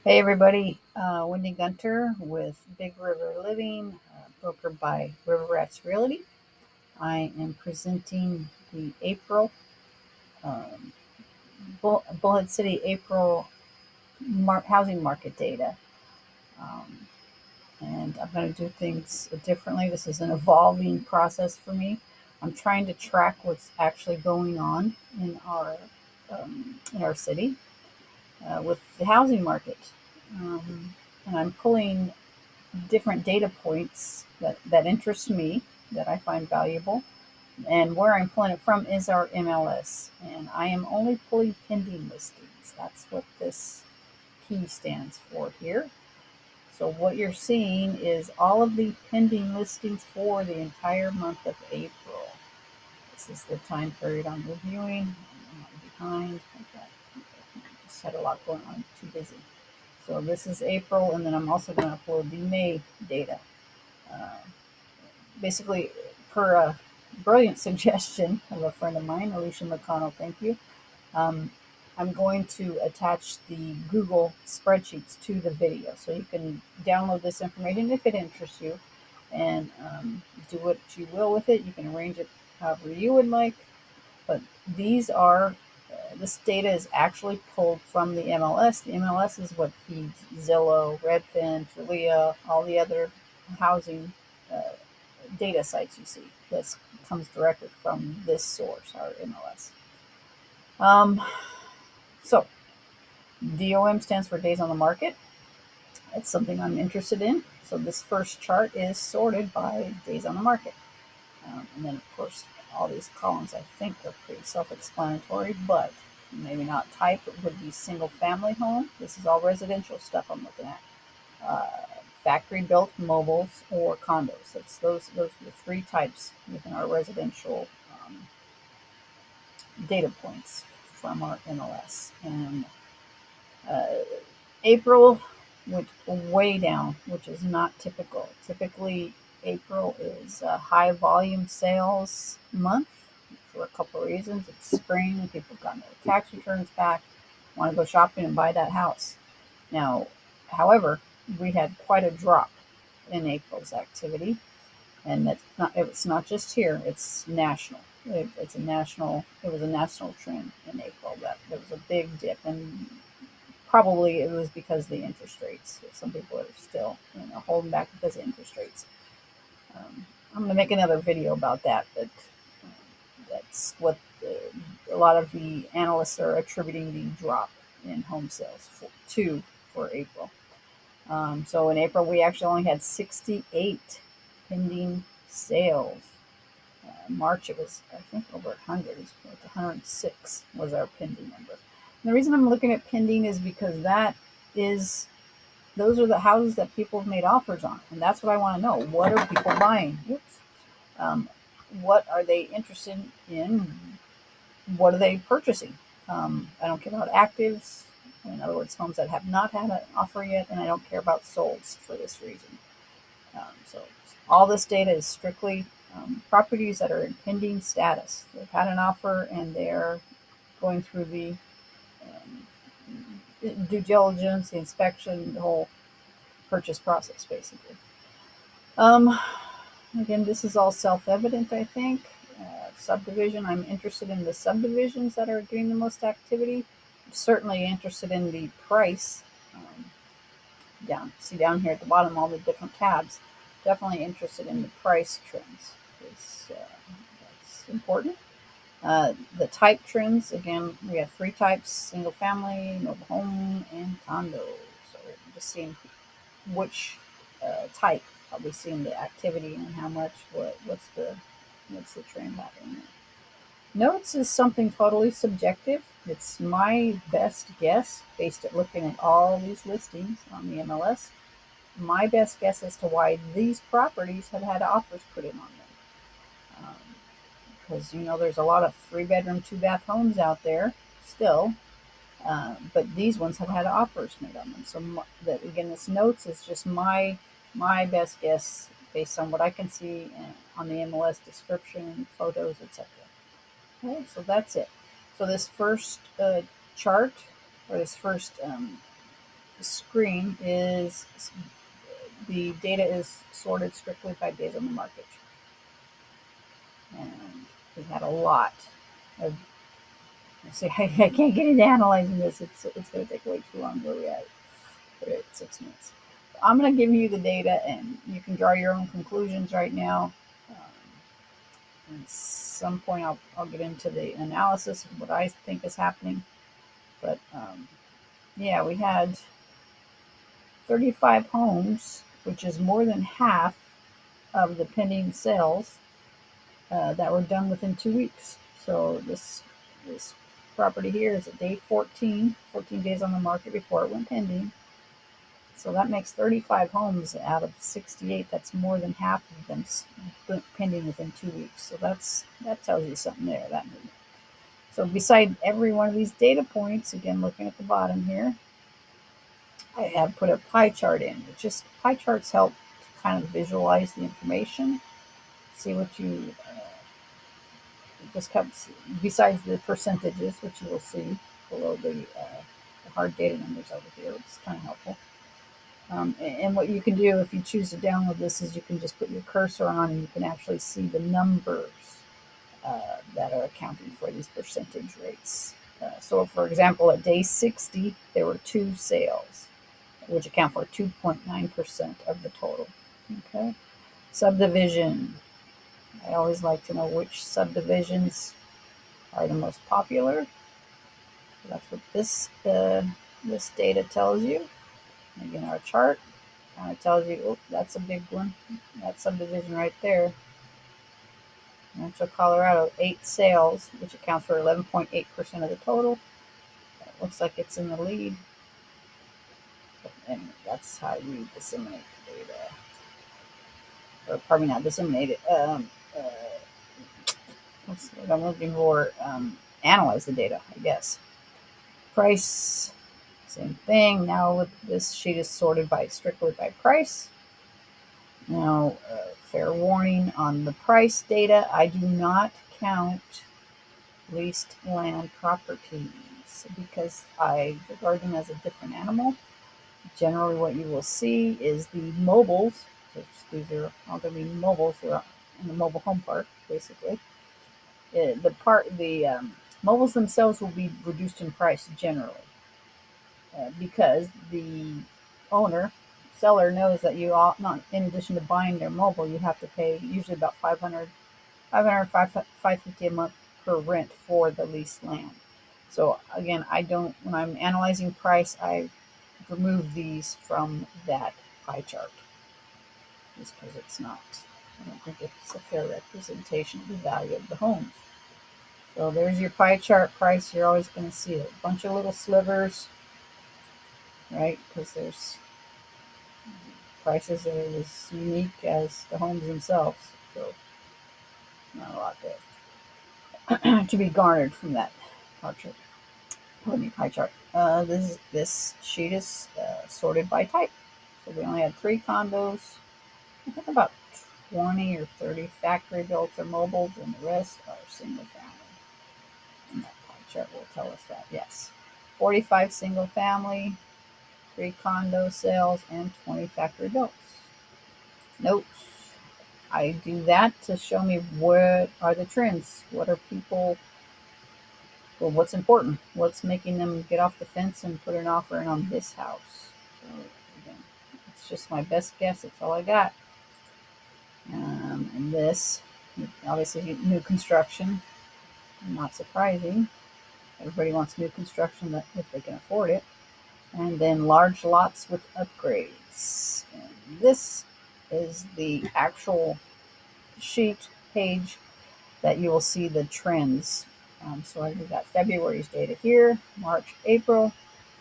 Hey everybody, Wendy Gunter with Big River Living, brokered by River Rats Realty. I am presenting the April um, Bullhead City April housing market data, um, and I'm going to do things differently. This is an evolving process for me. I'm trying to track what's actually going on in our city with the housing market, and I'm pulling different data points that interest me, that I find valuable. And where I'm pulling it from is our MLS. And I am only pulling pending listings. That's what this P stands for here. So what you're seeing is all of the pending listings for the entire month of April. This is the time period I'm reviewing. I'm not behind. I just had a lot going on. Too busy. So this is April, and then I'm also going to upload the May data. Uh, Basically, per a brilliant suggestion of a friend of mine, Alicia McConnell, thank you. Um, I'm going to attach the Google spreadsheets to the video, so you can download this information if it interests you, and do what you will with it. You can arrange it however you would like, but these are this data is actually pulled from the MLS. The MLS is what feeds Zillow, Redfin, Trulia, all the other housing uh, data sites you see. This comes directly from this source, our MLS. Um, so DOM stands for days on the market. It's something I'm interested in. So this first chart is sorted by days on the market. And then, of course, all these columns I think are pretty self-explanatory, but maybe not. Type would be single family home. This is all residential stuff I'm looking at. Uh, Factory built mobiles or condos. That's those are the three types within our residential data points from our MLS. And uh, April went way down, which is not typical. Typically, April is a high volume sales month for a couple of reasons. It's spring, people have gotten their tax returns back, want to go shopping and buy that house. Now, however, we had quite a drop in April's activity, and it's not just here, it's national. It was a national trend in April that there was a big dip, and probably it was because of the interest rates. Some people are still, holding back because of interest rates. I'm going to make another video about that, but that's what a lot of the analysts are attributing the drop in home sales for April. So in April, we actually only had 68 pending sales. March, it was, I think, over 100. It was like 106 was our pending number. And the reason I'm looking at pending is because is those are the houses that people have made offers on, and that's what I want to know. What are people buying? Oops. Um, what are they interested in? What are they purchasing? I don't care about actives. In other words, homes that have not had an offer yet, and I don't care about solds for this reason. So all this data is strictly properties that are in pending status. They've had an offer and they're going through the due diligence, the inspection, the whole purchase process, basically. Um, Again, this is all self-evident, I think. Subdivision, I'm interested in the subdivisions that are getting the most activity. I'm certainly interested in the price. Um, down here at the bottom, all the different tabs. Definitely interested in the price trends. That's important. The type trends, again, we have three types: single family, mobile home, and condo. So we're just seeing which type are we seeing the activity and how much, what's the trend happening there. Notes is something totally subjective. It's my best guess based at looking at all these listings on the MLS. My best guess as to why these properties have had offers put in on them. Because there's a lot of 3 bedroom, 2 bath homes out there still, but these ones have had offers made on them. So that, again, this notes is just my best guess based on what I can see on the MLS description, photos, etc. Okay, so that's it. So this first chart, or this first screen is the data is sorted strictly by days on the market. And we had a lot of, I can't get into analyzing this. It's going to take way too long. Where we at? We're at 6 minutes. I'm going to give you the data, and you can draw your own conclusions right now. At some point, I'll get into the analysis of what I think is happening. But yeah, we had 35 homes, which is more than half of the pending sales that were done within 2 weeks. So this property here is at day 14 days on the market before it went pending. So that makes 35 homes out of 68. That's more than half of them went pending within 2 weeks. So that tells you something there, that movement. So beside every one of these data points, again, looking at the bottom here, I have put a pie chart in. Pie charts help to kind of visualize the information, see what you just comes besides the percentages, which you will see below the hard data numbers over here, which is kind of helpful. And what you can do if you choose to download this is you can just put your cursor on and you can actually see the numbers that are accounting for these percentage rates. So for example, at day 60, there were 2 sales, which account for 2.9% of the total. Okay. Subdivision. I always like to know which subdivisions are the most popular. So that's what this data tells you. Again, our chart kind of tells you, oh, that's a big one. That subdivision right there. Rancho Colorado, 8 sales, which accounts for 11.8% of the total. It looks like it's in the lead. And that's how you disseminate the data. Or probably not disseminate it. What's what I'm looking for? Analyze the data, I guess. Price, same thing. Now with this sheet is sorted strictly by price. Now, fair warning on the price data, I do not count leased land properties because I regard them as a different animal. Generally, what you will see is the mobiles. These are all going to be mobiles. They're in the mobile home park, basically. The mobiles themselves will be reduced in price generally because the seller knows that you all, not in addition to buying their mobile, you have to pay usually about $550 a month per rent for the leased land. So again, when I'm analyzing price, I remove these from that pie chart just because I don't think it's a fair representation of the value of the homes. So there's your pie chart price. You're always going to see a bunch of little slivers, right? Because there's prices that are as unique as the homes themselves. So not a lot there to be garnered from that pie chart. This sheet is sorted by type. So we only had 3 condos. I think about 20 or 30 factory built or mobiles, and the rest are single family. And that pie chart will tell us that. Yes, 45 single family, 3 condo sales, and 20 factory builts. Notes. I do that to show me what are the trends. What's important? What's making them get off the fence and put an offer in on this house? So again, it's just my best guess. That's all I got. And this, obviously, new construction. Not surprising. Everybody wants new construction if they can afford it. And then large lots with upgrades. And this is the actual sheet page that you will see the trends. So I've got February's data here, March, April,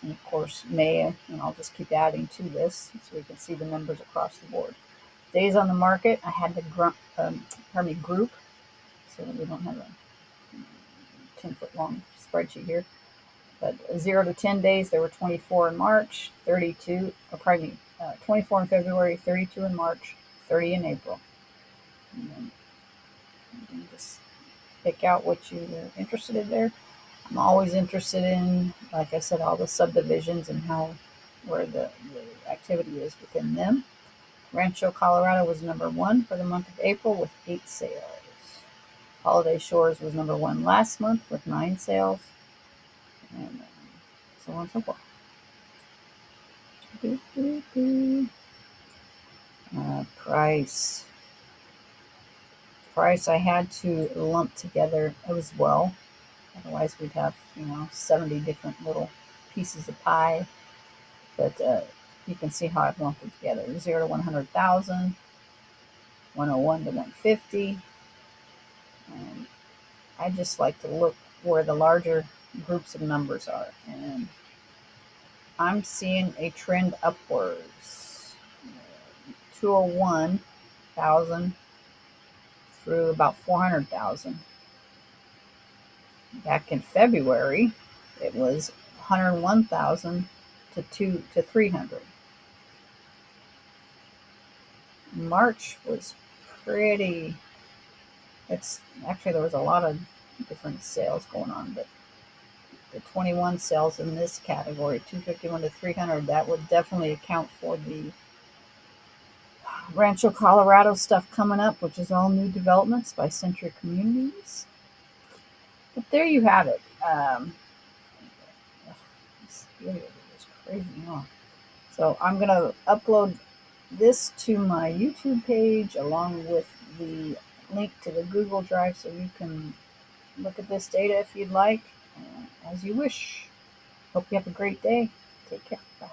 and of course May, and I'll just keep adding to this so we can see the numbers across the board. Days on the market, I had to group, so we don't have a 10-foot long spreadsheet here. But 0 to 10 days, there were 24 in March, 24 in February, 32 in March, 30 in April. And then you can just pick out what you're interested in there. I'm always interested in, like I said, all the subdivisions and how where the activity is within them. Rancho, Colorado was number one for the month of April with 8 sales. Holiday Shores was number one last month with 9 sales, and so on and so forth. Price I had to lump together as well. Otherwise, we'd have 70 different little pieces of pie. But you can see how I've lumped it together: 0 to 100,000, 101 to 150. And I just like to look where the larger groups of numbers are, and I'm seeing a trend upwards. 201,000 through about 400,000. Back in February, it was 101,000 to 300. March was pretty. It's actually, there was a lot of different sales going on, but the 21 sales in this category, 251 to 300, that would definitely account for the Rancho, Colorado stuff coming up, which is all new developments by Century Communities. But there you have it. This video is crazy, huh? So I'm going to upload this to my YouTube page along with the link to the Google Drive, so you can look at this data if you'd like, as you wish. Hope you have a great day. Take care. Bye.